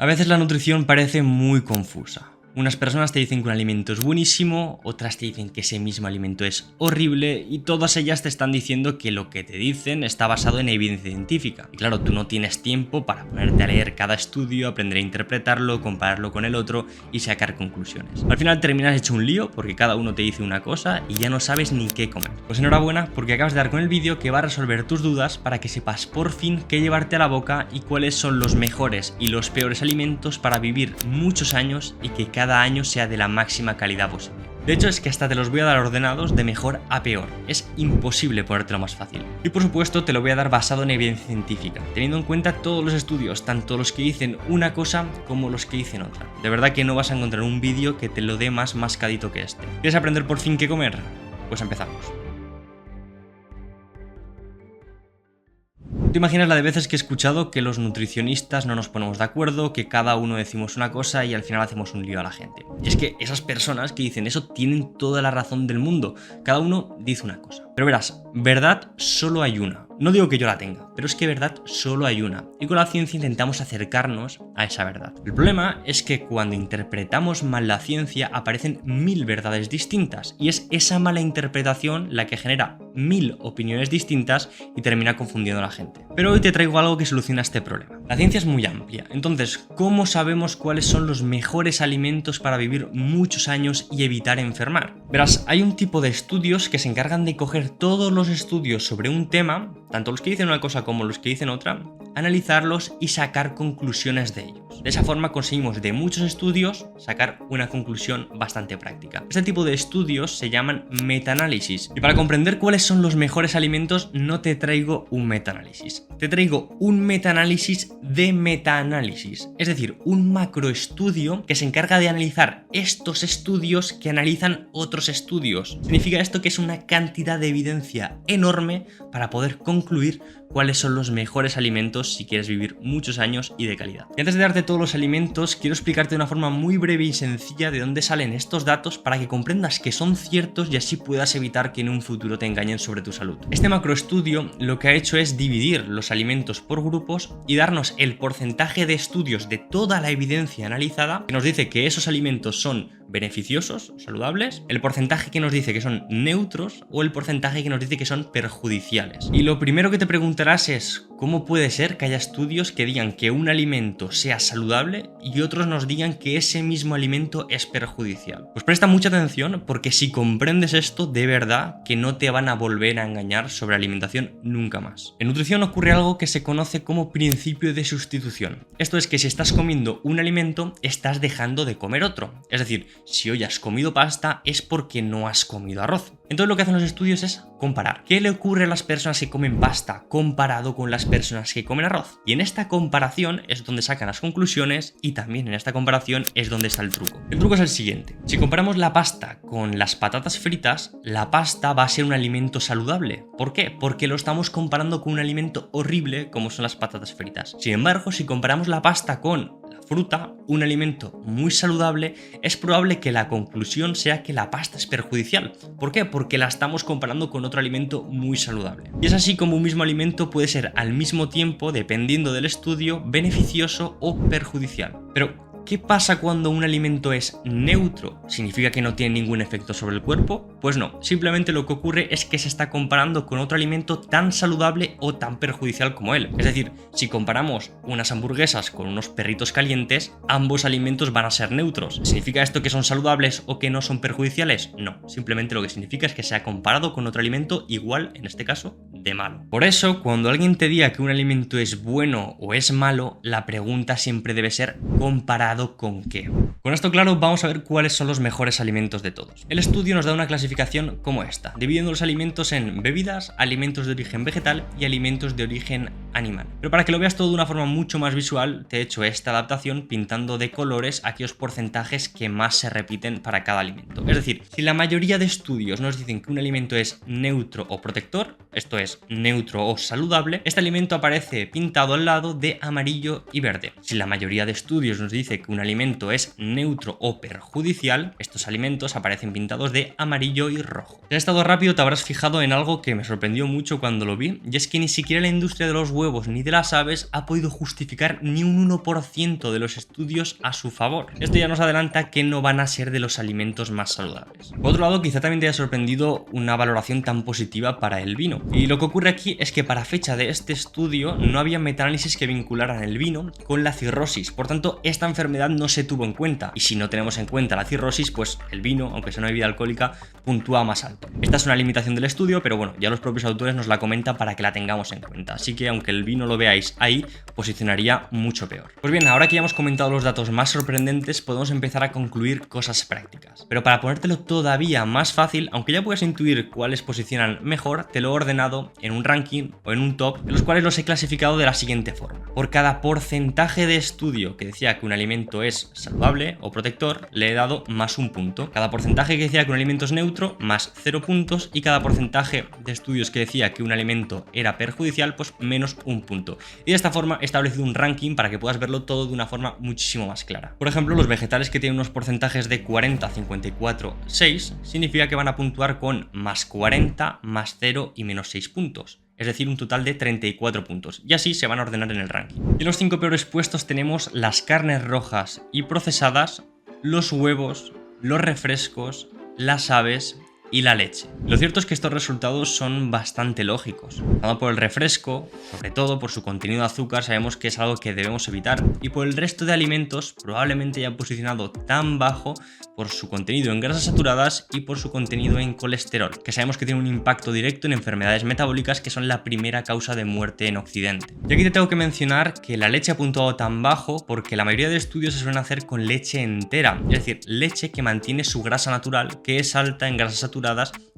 A veces la nutrición parece muy confusa. Unas personas te dicen que un alimento es buenísimo, otras te dicen que ese mismo alimento es horrible y todas ellas te están diciendo que lo que te dicen está basado en evidencia científica. Y claro, tú no tienes tiempo para ponerte a leer cada estudio, aprender a interpretarlo, compararlo con el otro y sacar conclusiones. Al final terminas hecho un lío porque cada uno te dice una cosa y ya no sabes ni qué comer. Pues enhorabuena porque acabas de dar con el vídeo que va a resolver tus dudas para que sepas por fin qué llevarte a la boca y cuáles son los mejores y los peores alimentos para vivir muchos años y que cada año sea de la máxima calidad posible. De hecho es que hasta te los voy a dar ordenados de mejor a peor, es imposible ponértelo más fácil. Y por supuesto te lo voy a dar basado en evidencia científica, teniendo en cuenta todos los estudios, tanto los que dicen una cosa como los que dicen otra. De verdad que no vas a encontrar un vídeo que te lo dé más mascadito que este. ¿Quieres aprender por fin qué comer? Pues empezamos. ¿Te imaginas la de veces que he escuchado que los nutricionistas no nos ponemos de acuerdo, que cada uno decimos una cosa y al final hacemos un lío a la gente? Y es que esas personas que dicen eso tienen toda la razón del mundo. Cada uno dice una cosa. Pero verás, verdad solo hay una. No digo que yo la tenga, pero es que verdad solo hay una. Y con la ciencia intentamos acercarnos a esa verdad. El problema es que cuando interpretamos mal la ciencia aparecen 1000 verdades distintas. Y es esa mala interpretación la que genera 1000 opiniones distintas y termina confundiendo a la gente. Pero hoy te traigo algo que soluciona este problema. La ciencia es muy amplia, entonces, ¿cómo sabemos cuáles son los mejores alimentos para vivir muchos años y evitar enfermar? Verás, hay un tipo de estudios que se encargan de coger todos los estudios sobre un tema, tanto los que dicen una cosa como los que dicen otra, analizarlos y sacar conclusiones de ellos. De esa forma conseguimos de muchos estudios sacar una conclusión bastante práctica. Este tipo de estudios se llaman metaanálisis. Y para comprender cuáles son los mejores alimentos no te traigo un metaanálisis. Te traigo un metaanálisis de metaanálisis. Es decir, un macroestudio que se encarga de analizar estos estudios que analizan otros estudios. Significa esto que es una cantidad de evidencia enorme para poder concluir cuáles son los mejores alimentos si quieres vivir muchos años y de calidad. Y antes de darte todos los alimentos, quiero explicarte de una forma muy breve y sencilla de dónde salen estos datos para que comprendas que son ciertos y así puedas evitar que en un futuro te engañen sobre tu salud. Este macroestudio lo que ha hecho es dividir los alimentos por grupos y darnos el porcentaje de estudios de toda la evidencia analizada que nos dice que esos alimentos son beneficiosos, saludables, el porcentaje que nos dice que son neutros o el porcentaje que nos dice que son perjudiciales. Y lo primero que te preguntarás es, ¿cómo puede ser que haya estudios que digan que un alimento sea saludable y otros nos digan que ese mismo alimento es perjudicial? Pues presta mucha atención porque si comprendes esto, de verdad que no te van a volver a engañar sobre alimentación nunca más. En nutrición ocurre algo que se conoce como principio de sustitución. Esto es que si estás comiendo un alimento, estás dejando de comer otro. Es decir, si hoy has comido pasta es porque no has comido arroz. Entonces lo que hacen los estudios es comparar. ¿Qué le ocurre a las personas que comen pasta comparado con las personas que comen arroz? Y en esta comparación es donde sacan las conclusiones y también en esta comparación es donde está el truco. El truco es el siguiente. Si comparamos la pasta con las patatas fritas, la pasta va a ser un alimento saludable. ¿Por qué? Porque lo estamos comparando con un alimento horrible como son las patatas fritas. Sin embargo, si comparamos la pasta con fruta, un alimento muy saludable, es probable que la conclusión sea que la pasta es perjudicial. ¿Por qué? Porque la estamos comparando con otro alimento muy saludable. Y es así como un mismo alimento puede ser al mismo tiempo, dependiendo del estudio, beneficioso o perjudicial. Pero ¿qué pasa cuando un alimento es neutro? ¿Significa que no tiene ningún efecto sobre el cuerpo? Pues no, simplemente lo que ocurre es que se está comparando con otro alimento tan saludable o tan perjudicial como él. Es decir, si comparamos unas hamburguesas con unos perritos calientes, ambos alimentos van a ser neutros. ¿Significa esto que son saludables o que no son perjudiciales? No, simplemente lo que significa es que se ha comparado con otro alimento igual, en este caso, de malo. Por eso, cuando alguien te diga que un alimento es bueno o es malo, la pregunta siempre debe ser ¿comparado con qué? Con esto claro, vamos a ver cuáles son los mejores alimentos de todos. El estudio nos da una clasificación como esta, dividiendo los alimentos en bebidas, alimentos de origen vegetal y alimentos de origen animal. Pero para que lo veas todo de una forma mucho más visual, te he hecho esta adaptación pintando de colores aquellos porcentajes que más se repiten para cada alimento. Es decir, si la mayoría de estudios nos dicen que un alimento es neutro o protector, esto es neutro o saludable, este alimento aparece pintado al lado de amarillo y verde. Si la mayoría de estudios nos dice que un alimento es neutro o perjudicial, estos alimentos aparecen pintados de amarillo y rojo. Si has estado rápido te habrás fijado en algo que me sorprendió mucho cuando lo vi, y es que ni siquiera la industria de los huevos ni de las aves ha podido justificar ni un 1% de los estudios a su favor. Esto ya nos adelanta que no van a ser de los alimentos más saludables. Por otro lado, quizá también te haya sorprendido una valoración tan positiva para el vino. Y lo que ocurre aquí es que para fecha de este estudio no había metaanálisis que vincularan el vino con la cirrosis. Por tanto, esta enfermedad no se tuvo en cuenta. Y si no tenemos en cuenta la cirrosis, pues el vino, aunque sea una bebida alcohólica, puntúa más alto. Esta es una limitación del estudio, pero bueno, ya los propios autores nos la comentan para que la tengamos en cuenta. Así que aunque el vino lo veáis ahí, posicionaría mucho peor. Pues bien, ahora que ya hemos comentado los datos más sorprendentes, podemos empezar a concluir cosas prácticas. Pero para ponértelo todavía más fácil, aunque ya puedes intuir cuáles posicionan mejor, te lo he ordenado en un ranking o en un top, en los cuales los he clasificado de la siguiente forma. Por cada porcentaje de estudio que decía que un alimento es saludable o protector, le he dado más un punto. Cada porcentaje que decía que un alimento es neutro, más 0 puntos. Y cada porcentaje de estudios que decía que un alimento era perjudicial, pues menos un punto. Y de esta forma he establecido un ranking para que puedas verlo todo de una forma muchísimo más clara. Por ejemplo, los vegetales que tienen unos porcentajes de 40, 54, 6, significa que van a puntuar con más 40, más 0 y menos 6 puntos. Es decir, un total de 34 puntos. Y así se van a ordenar en el ranking. Y en los 5 peores puestos tenemos las carnes rojas y procesadas, los huevos, los refrescos, las aves y la leche. Lo cierto es que estos resultados son bastante lógicos. Empezando por el refresco, sobre todo por su contenido de azúcar, sabemos que es algo que debemos evitar. Y por el resto de alimentos, probablemente ya posicionado tan bajo por su contenido en grasas saturadas y por su contenido en colesterol, que sabemos que tiene un impacto directo en enfermedades metabólicas que son la primera causa de muerte en Occidente. Y aquí te tengo que mencionar que la leche ha puntuado tan bajo porque la mayoría de estudios se suelen hacer con leche entera, es decir, leche que mantiene su grasa natural, que es alta en grasas saturadas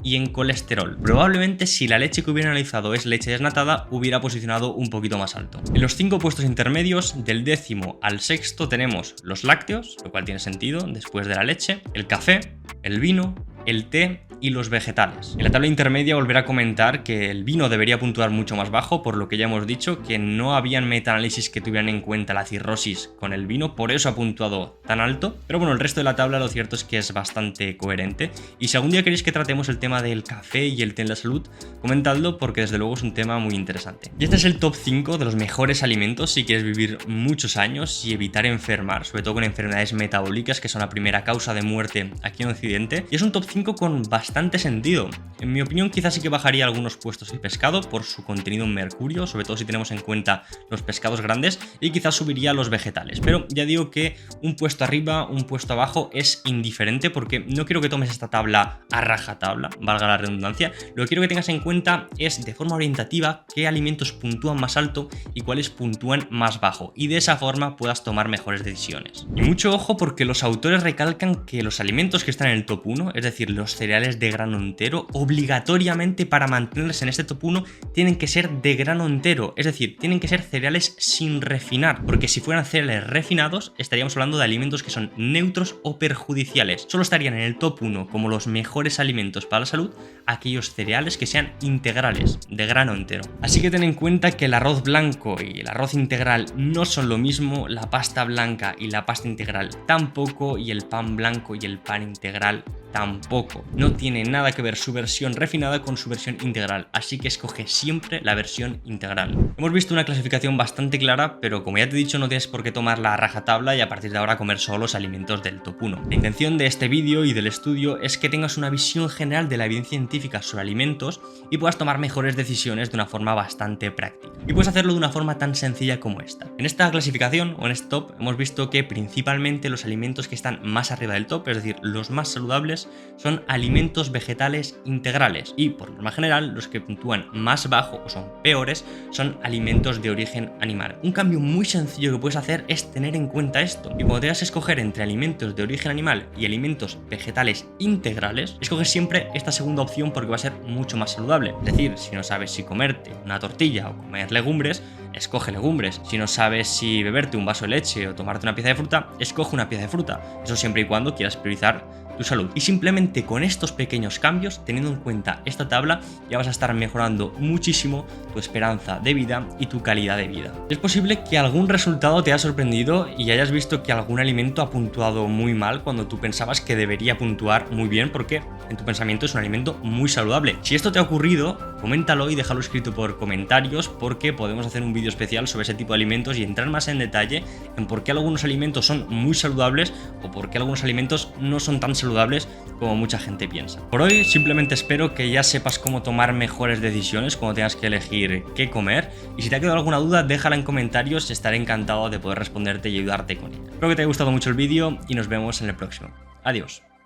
y en colesterol. Probablemente si la leche que hubiera analizado es leche desnatada, hubiera posicionado un poquito más alto. En los 5 puestos intermedios, del 10º al 6º, tenemos los lácteos, lo cual tiene sentido después de la leche, el café, el vino, el té y los vegetales. En la tabla intermedia volveré a comentar que el vino debería puntuar mucho más bajo, por lo que ya hemos dicho que no habían metaanálisis que tuvieran en cuenta la cirrosis con el vino, por eso ha puntuado tan alto. Pero bueno, el resto de la tabla lo cierto es que es bastante coherente. Y si algún día queréis que tratemos el tema del café y el té en la salud, comentadlo porque desde luego es un tema muy interesante. Y este es el top 5 de los mejores alimentos si quieres vivir muchos años y evitar enfermar, sobre todo con enfermedades metabólicas que son la primera causa de muerte aquí en Occidente. Y es un top 5 con bastante sentido. En mi opinión quizás sí que bajaría algunos puestos el pescado por su contenido en mercurio, sobre todo si tenemos en cuenta los pescados grandes, y quizás subiría los vegetales. Pero ya digo que un puesto arriba, un puesto abajo es indiferente porque no quiero que tomes esta tabla a rajatabla, valga la redundancia. Lo que quiero que tengas en cuenta es de forma orientativa qué alimentos puntúan más alto y cuáles puntúan más bajo, y de esa forma puedas tomar mejores decisiones. Y mucho ojo porque los autores recalcan que los alimentos que están en el top 1, es decir, los cereales de grano entero, obligatoriamente para mantenerse en este top 1 tienen que ser de grano entero, es decir, tienen que ser cereales sin refinar, porque si fueran cereales refinados estaríamos hablando de alimentos que son neutros o perjudiciales. Solo estarían en el top 1 como los mejores alimentos para la salud aquellos cereales que sean integrales, de grano entero. Así que ten en cuenta que el arroz blanco y el arroz integral no son lo mismo, la pasta blanca y la pasta integral tampoco, y el pan blanco y el pan integral tampoco. No tiene nada que ver su versión refinada con su versión integral, así que escoge siempre la versión integral. Hemos visto una clasificación bastante clara, pero como ya te he dicho, no tienes por qué tomarla a rajatabla y a partir de ahora comer solo los alimentos del top 1. La intención de este vídeo y del estudio es que tengas una visión general de la evidencia científica sobre alimentos y puedas tomar mejores decisiones de una forma bastante práctica. Y puedes hacerlo de una forma tan sencilla como esta. En esta clasificación o en este top hemos visto que principalmente los alimentos que están más arriba del top, es decir, los más saludables, son alimentos vegetales integrales, y por norma general los que puntúan más bajo o son peores son alimentos de origen animal. Un cambio muy sencillo que puedes hacer es tener en cuenta esto, y cuando tengas que escoger entre alimentos de origen animal y alimentos vegetales integrales, escoge siempre esta segunda opción porque va a ser mucho más saludable. Es decir, si no sabes si comerte una tortilla o comer legumbres, escoge legumbres. Si no sabes si beberte un vaso de leche o tomarte una pieza de fruta, escoge una pieza de fruta. Eso siempre y cuando quieras priorizar tu salud. Y simplemente con estos pequeños cambios, teniendo en cuenta esta tabla, ya vas a estar mejorando muchísimo tu esperanza de vida y tu calidad de vida. Es posible que algún resultado te haya sorprendido y hayas visto que algún alimento ha puntuado muy mal cuando tú pensabas que debería puntuar muy bien, porque en tu pensamiento es un alimento muy saludable. Si esto te ha ocurrido, coméntalo y déjalo escrito por comentarios, porque podemos hacer un vídeo especial sobre ese tipo de alimentos y entrar más en detalle en por qué algunos alimentos son muy saludables o por qué algunos alimentos no son tan saludables como mucha gente piensa. Por hoy simplemente espero que ya sepas cómo tomar mejores decisiones cuando tengas que elegir qué comer, y si te ha quedado alguna duda déjala en comentarios, estaré encantado de poder responderte y ayudarte con ella. Espero que te haya gustado mucho el vídeo y nos vemos en el próximo. Adiós.